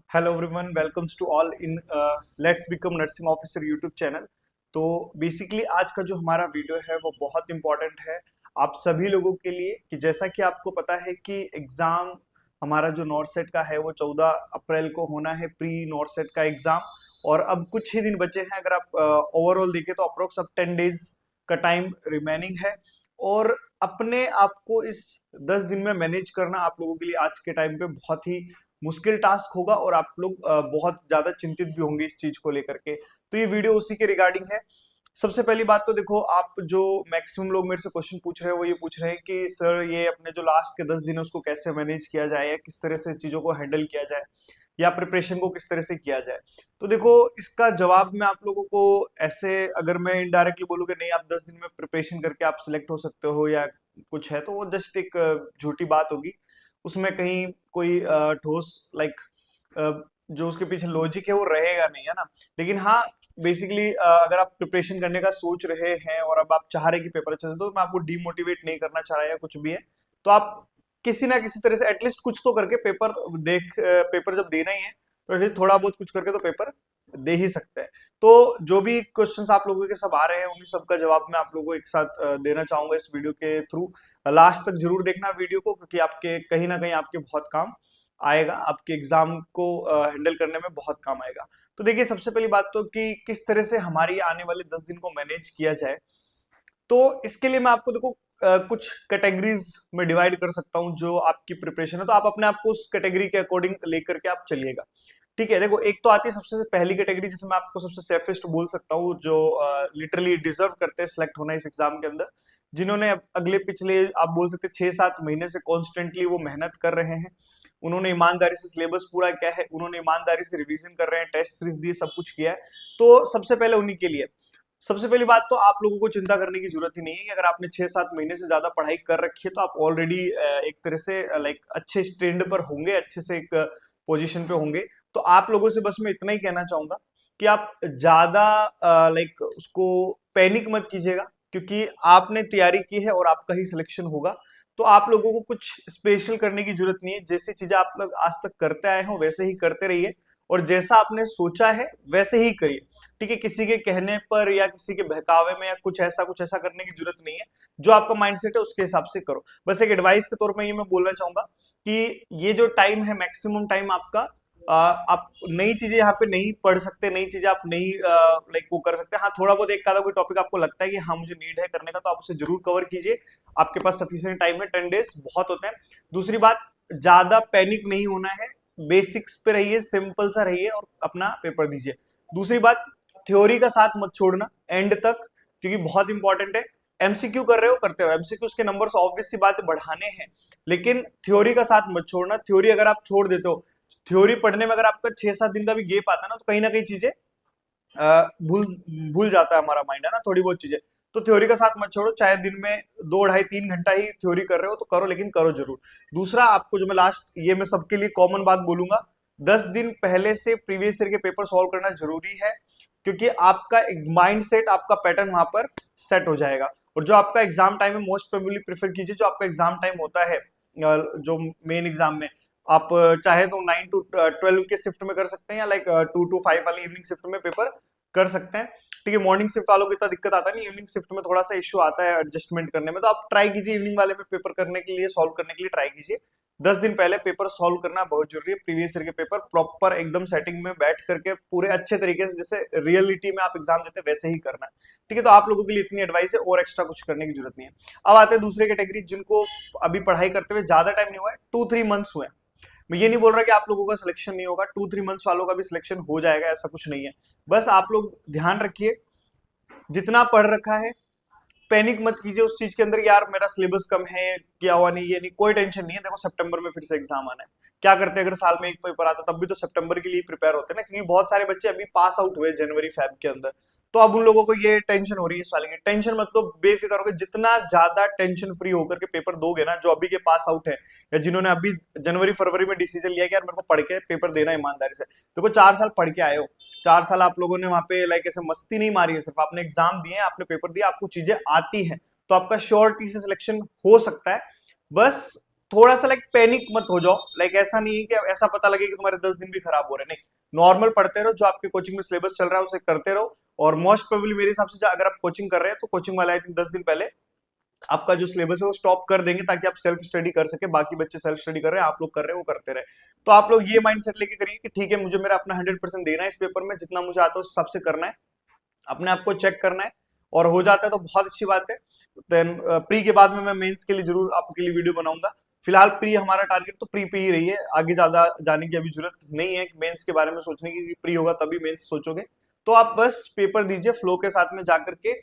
Hello everyone, welcomes to all in let's become nursing officer YouTube channel. तो basically आज का जो हमारा वीडियो है वो बहुत इंपॉर्टेंट है आप सभी लोगों के लिए कि जैसा कि आपको पता है कि एग्ज़ाम हमारा जो नॉर्सेट का है वो 14 अप्रैल को होना है, प्री नॉर्सेट का एग्ज़ाम। और अब कुछ ही दिन बचे हैं। अगर आप ओवरऑल देखें तो अप्रोक्स अब 10 डेज का टाइम रिमेनिंग है। और अपने आप को इस 10 दिन में मैनेज करना आप लोगों के लिए आज के टाइम पे बहुत ही मुश्किल टास्क होगा और आप लोग बहुत ज्यादा चिंतित भी होंगे इस चीज को लेकर के। तो ये वीडियो उसी के रिगार्डिंग है। सबसे पहली बात तो देखो, आप जो मैक्सिमम लोग मेरे से क्वेश्चन पूछ रहे हैं वो ये पूछ रहे हैं कि सर ये अपने जो लास्ट के 10 दिन है उसको कैसे मैनेज किया जाए या किस तरह से चीजों को हैंडल किया जाए या प्रिपरेशन को किस तरह से किया जाए। तो देखो, इसका जवाब मैं आप लोगों को ऐसे अगर मैं इनडायरेक्टली बोलूँ कि नहीं आप 10 दिन में प्रिपरेशन करके आप सिलेक्ट हो सकते हो या कुछ है, तो वो जस्ट एक झूठी बात होगी। उसमें कहीं कोई ठोस लाइक जो उसके पीछे लॉजिक है वो रहेगा नहीं, है ना। लेकिन हाँ, बेसिकली अगर आप प्रिपरेशन करने का सोच रहे हैं और अब आप चाह रहे हैं कि पेपर अच्छे से, तो मैं आपको डीमोटिवेट नहीं करना चाह रहा या कुछ भी है। तो आप किसी ना किसी तरह से एटलीस्ट कुछ तो करके पेपर पेपर जब देना ही है तो एटलीस्ट थोड़ा बहुत कुछ करके तो पेपर दे ही सकते हैं। तो जो भी क्वेश्चंस आप लोगों के सब आ रहे हैं उन्हीं सब का जवाब मैं आप लोगों को एक साथ देना चाहूंगा इस वीडियो के थ्रू। लास्ट तक जरूर देखना वीडियो को, क्योंकि आपके कहीं ना कहीं आपके बहुत काम आएगा, आपके एग्जाम को हैंडल करने में बहुत काम आएगा। तो देखिए, सबसे पहली बात तो कि किस तरह से हमारी आने वाले 10 दिन को मैनेज किया जाए। तो इसके लिए मैं आपको देखो कुछ कैटेगरीज में डिवाइड कर सकता हूँ जो आपकी प्रिपरेशन है, तो आप अपने आप को उस कैटेगरी के अकॉर्डिंग लेकर के आप चलिएगा। ठीक है, देखो एक तो आती है सबसे पहली कैटेगरी जिसे मैं आपको सबसे सेफेस्ट बोल सकता हूँ, जो लिटरली डिजर्व करते हैं सिलेक्ट होना इस एग्जाम के अंदर, जिन्होंने अगले पिछले आप बोल सकते 6-7 महीने से कॉन्स्टेंटली वो मेहनत कर रहे हैं। उन्होंने ईमानदारी से सिलेबस पूरा किया है, उन्होंने ईमानदारी से रिवीजन कर रहे हैं, टेस्ट सीरीज दिए, सब कुछ किया है। तो सबसे पहले उन्हीं के लिए सबसे पहली बात तो आप लोगों को चिंता करने की जरूरत ही नहीं है कि अगर आपने 6-7 महीने से ज्यादा पढ़ाई कर रखी है तो आप ऑलरेडी एक तरह से लाइक अच्छे स्टैंड पर होंगे, अच्छे से एक पोजीशन पे होंगे। तो आप लोगों से बस मैं इतना ही कहना चाहूंगा कि आप ज्यादा लाइक उसको पैनिक मत कीजिएगा, क्योंकि आपने तैयारी की है और आपका ही सिलेक्शन होगा। तो आप लोगों को कुछ स्पेशल करने की जरूरत नहीं है। जैसी चीजें आप लोग आज तक करते आए हो वैसे ही करते रहिए और जैसा आपने सोचा है वैसे ही करिए। ठीक है, किसी के कहने पर या किसी के बहकावे में या कुछ ऐसा करने की जरूरत नहीं है। जो आपका माइंडसेट है उसके हिसाब से करो। बस एक एडवाइस के तौर पर ये मैं बोलना चाहूंगा कि ये जो टाइम है, मैक्सिमम टाइम आपका, आप नई चीजें यहाँ पे नहीं पढ़ सकते, नई चीजें आप नहीं लाइक वो कर सकते। हाँ, थोड़ा बहुत एक आधा कोई टॉपिक आपको लगता है कि हाँ मुझे नीड है करने का, तो आप उसे जरूर कवर कीजिए। आपके पास सफिशिएंट टाइम है, 10 डेज बहुत होते हैं। दूसरी बात, ज्यादा पैनिक नहीं होना है, बेसिक्स पे रहिए, सिंपल सा रहिए और अपना पेपर दीजिए। दूसरी बात, थ्योरी का साथ मत छोड़ना एंड तक, क्योंकि बहुत इंपॉर्टेंट है। एमसीक्यू कर रहे हो करते हो, एमसीक्यू के नंबर्स ऑब्वियस सी बात है बढ़ाने हैं, लेकिन थ्योरी का साथ मत छोड़ना। थ्योरी अगर आप छोड़ देते हो, थ्योरी पढ़ने में अगर आपका 6-7 दिन का भी गेप आता है ना, तो कहीं ना कहीं चीजें भूल भूल जाता है हमारा माइंड, है ना, थोड़ी बहुत चीजें। तो थ्योरी का साथ मत छोड़ो, चाहे दिन में 2 ढाई 3 घंटा ही थ्योरी कर रहे हो तो करो, लेकिन करो जरूर। दूसरा, आपको जो मैं लास्ट ये मैं सबके लिए कॉमन बात बोलूंगा, 10 दिन पहले से प्रीवियस ईयर के पेपर सॉल्व करना जरूरी है, क्योंकि आपका माइंड सेट, आपका पैटर्न वहां पर सेट हो जाएगा। और जो आपका एग्जाम टाइम है, मोस्ट प्रोबेबली प्रेफर कीजिए जो आपका एग्जाम टाइम होता है जो मेन एग्जाम में, आप चाहे तो 9 to 12 के शिफ्ट में कर सकते हैं या लाइक 2 to 5 वाली इवनिंग शिफ्ट में पेपर कर सकते हैं। ठीक है, मॉर्निंग शिफ्ट वालों को इतना दिक्कत आता नहीं, इवनिंग शिफ्ट में थोड़ा सा इश्यू आता है एडजस्टमेंट करने में। तो आप ट्राई कीजिए इवनिंग वाले में पेपर करने के लिए, सॉल्व करने के लिए ट्राई कीजिए। 10 दिन पहले पेपर सॉल्व करना बहुत जरूरी है। प्रीवियस ईयर के पेपर प्रॉपर एकदम सेटिंग में बैठ करके पूरे अच्छे तरीके से, जैसे रियलिटी में आप एग्जाम देते हैं वैसे ही करना है। ठीक है, तो आप लोगों के लिए इतनी एडवाइस है, और एक्स्ट्रा कुछ करने की जरूरत नहीं है। अब आते हैं दूसरे कैटेगरी, जिनको अभी पढ़ाई करते हुए ज्यादा टाइम नहीं हुआ है, 2-3 मंथ्स हुए हैं। मैं ये नहीं बोल रहा कि आप लोगों का सिलेक्शन नहीं होगा, 2-3 मंथ्स वालों का भी सिलेक्शन हो जाएगा, ऐसा कुछ नहीं है। बस आप लोग ध्यान रखिए, जितना पढ़ रखा है पैनिक मत कीजिए उस चीज के अंदर, यार मेरा सिलेबस कम है, किया हुआ नहीं, ये नहीं, कोई टेंशन नहीं है। देखो, सितंबर में फिर से एग्जाम आना है, क्या करते हैं, अगर साल में एक पेपर आता तब भी तो सितंबर के लिए प्रिपेयर होते हैं ना, क्योंकि बहुत सारे बच्चे अभी पास आउट हुए जनवरी फेब के अंदर। तो अब उन लोगों को ये टेंशन हो रही है इस वाले की। टेंशन मतलब बेफिक्र होकर जितना ज्यादा टेंशन फ्री होकर के पेपर दोगे ना, जो अभी के पास आउट है या जिन्होंने अभी जनवरी फरवरी में डिसीजन लिया कि यार मेरे को पढ़ के पेपर देना ईमानदारी से। देखो, 4 साल पढ़ के आए हो, 4 साल आप लोगों ने वहां पे लाइक ऐसे मस्ती नहीं मारी है, सिर्फ आपने एग्जाम दिए, आपने पेपर दिया, आपको चीजें आती हैं, तो आपका श्योरिटी से सिलेक्शन हो सकता है। बस थोड़ा सा लाइक पैनिक मत हो जाओ, लाइक ऐसा नहीं है कि ऐसा पता लगे कि तुम्हारे 10 दिन भी खराब हो रहे हैं, नहीं, नॉर्मल पढ़ते रहो, जो आपके कोचिंग में सिलेबस चल रहा है उसे करते रहो। और मोस्ट प्रोबेबली मेरे हिसाब से अगर आप कोचिंग कर रहे हैं तो कोचिंग वाले आई थिंक 10 दिन पहले आपका जो सिलेबस है वो स्टॉप कर देंगे, ताकि आप सेल्फ स्टडी कर सके। बाकी बच्चे सेल्फ स्टडी कर रहे हैं, आप लोग कर रहे हैं, वो करते रहे। तो आप लोग ये माइंड सेट लेके करिए कि ठीक है, मुझे मेरा अपना 100% देना है इस पेपर में, जितना मुझे आता है उस हिसाब से करना है, अपने आप को चेक करना है। और हो जाता है तो बहुत अच्छी बात है। देन प्री के बाद में मैं मेंस के लिए जरूर आपके लिए वीडियो बनाऊंगा। फिलहाल प्री हमारा टारगेट तो प्री पे ही रही है, आगे ज्यादा जाने की अभी जरूरत नहीं है मेंस के बारे में सोचने की, प्री होगा तभी मेंस सोचोगे। तो आप बस पेपर दीजिए फ्लो के साथ में जाकर के।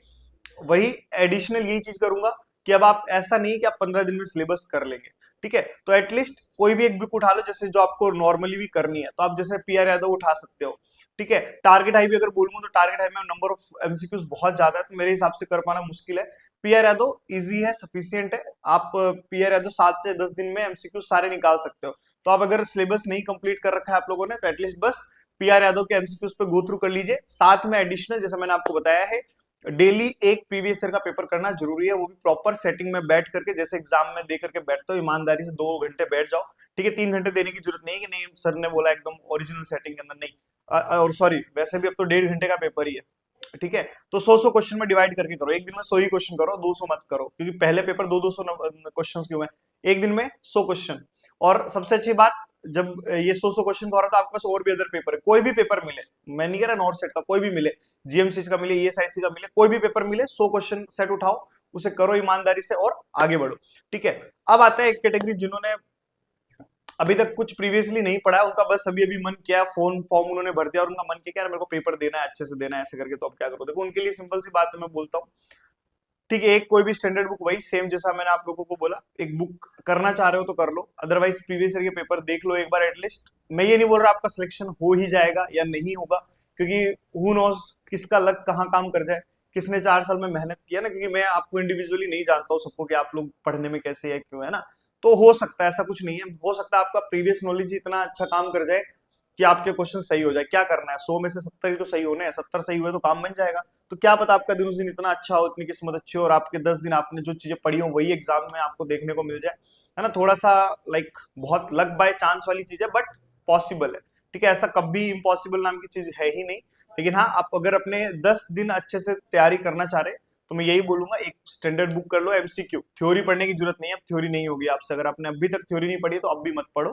वही एडिशनल यही चीज करूंगा कि अब आप ऐसा नहीं कि आप 15 दिन में सिलेबस कर लेंगे, ठीक है, तो एटलीस्ट कोई भी एक बुक उठा लो, जैसे जो आपको नॉर्मली भी करनी है, तो आप जैसे पीआर यादव उठा सकते हो, ठीक है। टारगेट हाई भी अगर बोलूंगा तो टारगेट हाई में नंबर ऑफ एमसीक्यूज बहुत ज्यादा है, तो मेरे हिसाब से कर पाना मुश्किल है। पीआर यादव इजी है, सफिशियंट है। आप पीआर यादव 7 से 10 दिन में एमसीक्यू सारे निकाल सकते हो। तो आप अगर सिलेबस नहीं कंप्लीट कर रखा है आप लोगों ने, तो एटलीस्ट बस पीआर यादव के एमसीक्यूज पे गो थ्रू कर लीजिए। साथ में एडिशनल जैसा मैंने आपको बताया है, डेली एक प्रीवियस ईयर का पेपर करना जरूरी है, वो भी प्रॉपर सेटिंग में बैठ करके, जैसे एग्जाम में दे करके बैठते हो, ईमानदारी से 2 घंटे बैठ जाओ, ठीक है। 3 घंटे देने की जरूरत नहीं है कि नहीं सर ने बोला एकदम ओरिजिनल सेटिंग के अंदर, नहीं। और सॉरी, वैसे भी अब तो 1.5 घंटे का पेपर ही है, ठीक है। तो 100 क्वेश्चन में डिवाइड करके करो, एक दिन में 100 ही क्वेश्चन करो, 200 मत करो, क्योंकि पहले पेपर 200 क्वेश्चन क्यों है, एक दिन में 100 क्वेश्चन। और सबसे अच्छी बात, जब ये 100 क्वेश्चन का हो रहा है तो आपके पास और भी अदर पेपर है, कोई भी पेपर मिले, मैं नहीं कह रहा नॉर्थ सेट का, कोई भी मिले, जीएमसी का मिले, ईएसआईसी का मिले, कोई भी पेपर मिले, 100 क्वेश्चन सेट उठाओ, उसे करो ईमानदारी से और आगे बढ़ो, ठीक है। अब आता है एक कैटेगरी जिन्होंने अभी तक कुछ प्रीवियसली नहीं पढ़ा है, उनका बस अभी अभी मन किया, फॉर्म उन्होंने भर दिया और उनका मन किया मेरे को पेपर देना है, अच्छे से देना है ऐसे करके, तो अब क्या करो। देखो उनके लिए सिंपल सी बात है, मैं बोलता हूँ, ठीक है, एक कोई भी स्टैंडर्ड बुक, वही सेम जैसा मैंने आप लोगों को बोला, एक बुक करना चाह रहे हो तो कर लो, अदरवाइज प्रीवियस ईयर के पेपर देख लो एक बार एटलीस्ट। मैं ये नहीं बोल रहा आपका सिलेक्शन हो ही जाएगा या नहीं होगा, क्योंकि हु नोज किसका लक कहाँ काम कर जाए, किसने 4 साल में मेहनत किया ना, क्योंकि मैं आपको इंडिविजुअली नहीं जानता हूँ सबको कि आप लोग पढ़ने में कैसे है क्यों, है ना। तो हो सकता है, ऐसा कुछ नहीं है, हो सकता है आपका प्रीवियस नॉलेज इतना अच्छा काम कर जाए कि आपके क्वेश्चन सही हो जाए। क्या करना है, 100 में से 70 ही तो सही होने हैं, 70 सही हुए तो काम बन जाएगा। तो क्या पता आपका दिन उस दिन इतना अच्छा हो, इतनी किस्मत अच्छी हो और आपके 10 दिन आपने जो चीजें पढ़ी हो वही एग्जाम में आपको देखने को मिल जाए, है ना। थोड़ा सा लाइक बहुत लक बाय चांस वाली चीज है, बट पॉसिबल है, ठीक है। ऐसा कभी इम्पॉसिबल नाम की चीज है ही नहीं। लेकिन हाँ, आप अगर अपने 10 दिन अच्छे से तैयारी करना चाह रहे हैं तो मैं यही बोलूंगा, एक स्टैंडर्ड बुक कर लो, एमसीक्यू, थ्योरी पढ़ने की जरूरत नहीं है, अब थ्योरी नहीं होगी आपसे, अगर आपने अभी तक थ्योरी नहीं पढ़ी तो अब भी मत पढ़ो,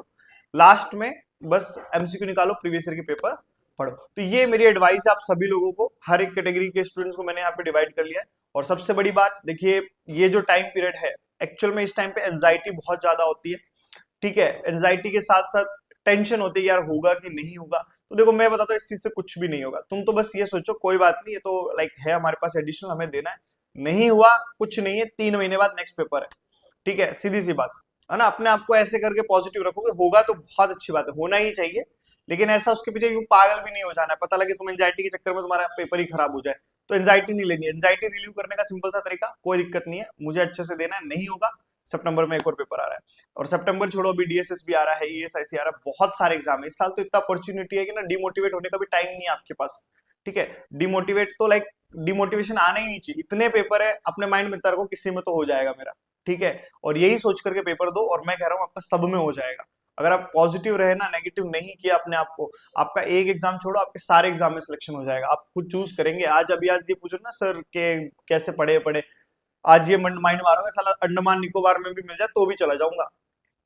लास्ट में बस एमसीक्यू निकालो, प्रीवियस ईयर के पेपर पढ़ो। तो ये मेरी एडवाइस है आप सभी लोगों को, हर एक कैटेगरी के स्टूडेंट्स को मैंने यहाँ पे डिवाइड कर लिया है। और सबसे बड़ी बात देखिए, ये जो टाइम पीरियड है, एक्चुअल में इस टाइम पे एंजाइटी बहुत ज्यादा होती है, ठीक है। एंजाइटी के साथ साथ टेंशन होती है, यार होगा कि नहीं होगा। तो देखो मैं बताता हूँ, इस चीज से कुछ भी नहीं होगा, तुम तो बस ये सोचो कोई बात नहीं, ये तो लाइक है हमारे पास एडिशनल, हमें देना है, नहीं हुआ कुछ नहीं है, 3 महीने बाद नेक्स्ट पेपर है, ठीक है, सीधी सी बात है ना। अपने आप को ऐसे करके पॉजिटिव रखोगे, होगा तो बहुत अच्छी बात है, होना ही चाहिए। लेकिन ऐसा उसके पीछे यूं पागल भी नहीं हो जाना है, पता लगे तुम एंजाइटी के चक्कर में तुम्हारा पेपर ही खराब हो जाए, तो एंजाइटी नहीं लेनी है। एंजाइटी रिलीव करने का सिंपल सा तरीका, कोई दिक्कत नहीं है, मुझे अच्छे से देना है, नहीं होगा, सितंबर में एक और पेपर आ रहा है, और सितंबर छोड़ो अभी डीएसएस भी आ रहा है, ईएसआईसी आ रहा है, बहुत सारे एग्जाम है इस साल, तो इतना अपॉर्चुनिटी है कि ना डिमोटिवेट होने का भी टाइम नहीं है आपके पास, ठीक है। डिमोटिवेट तो लाइक डिमोटिवेशन आना ही नहीं चाहिए, इतने पेपर है, अपने माइंड में रखो किसी में तो हो जाएगा मेरा, ठीक है। और यही सोच करके पेपर दो, और मैं कह रहा हूँ आपका सब में हो जाएगा। अगर आप पॉजिटिव रहे ना, नेगेटिव नहीं किया अपने आप को, आपका एक एग्जाम छोड़ो, आपके सारे एग्जाम में सिलेक्शन हो जाएगा। आप खुद चूज करेंगे, आज अभी आज ये पूछो ना सर के कैसे पढ़े पढ़े, आज ये माइंड मारोगे साला अंडमान निकोबार में भी मिल जाए तो भी चला जाऊंगा।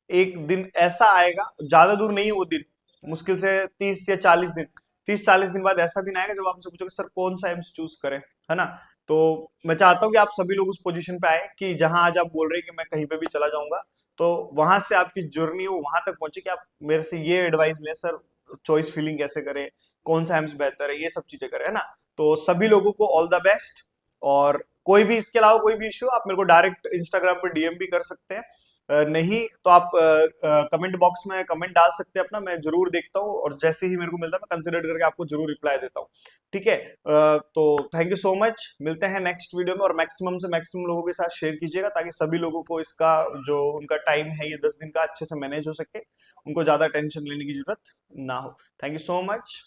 एक दिन ऐसा आएगा, ज्यादा दूर नहीं है वो दिन, मुश्किल से 30 या 40 दिन, 30-40 दिन बाद ऐसा दिन आएगा जब आप हमसे पूछोगे सर कौन सा एम्स चूज करें, है ना। तो मैं चाहता हूँ कि आप सभी लोग उस पोजीशन पे आए कि जहां आज आप बोल रहे हैं कि मैं कहीं पे भी चला जाऊंगा, तो वहां से आपकी जर्नी वो वहां तक पहुंचे कि आप मेरे से ये एडवाइस लें, सर चॉइस फीलिंग कैसे करें, कौन सा एम्स बेहतर है, ये सब चीजें करें, है ना। तो सभी लोगों को ऑल द बेस्ट। और कोई भी इसके अलावा कोई भी इश्यू, आप मेरे को डायरेक्ट इंस्टाग्राम पर डीएम भी कर सकते हैं, नहीं तो आप कमेंट बॉक्स में कमेंट डाल सकते हैं अपना, मैं जरूर देखता हूँ, और जैसे ही मेरे को मिलता है मैं कंसिडर करके आपको जरूर रिप्लाई देता हूँ, ठीक है। तो थैंक यू सो मच, मिलते हैं नेक्स्ट वीडियो में, और मैक्सिमम से मैक्सिमम लोगों के साथ शेयर कीजिएगा, ताकि सभी लोगों को इसका जो उनका टाइम है ये 10 दिन का अच्छे से मैनेज हो सके, उनको ज्यादा टेंशन लेने की जरूरत ना हो। Thank you so much.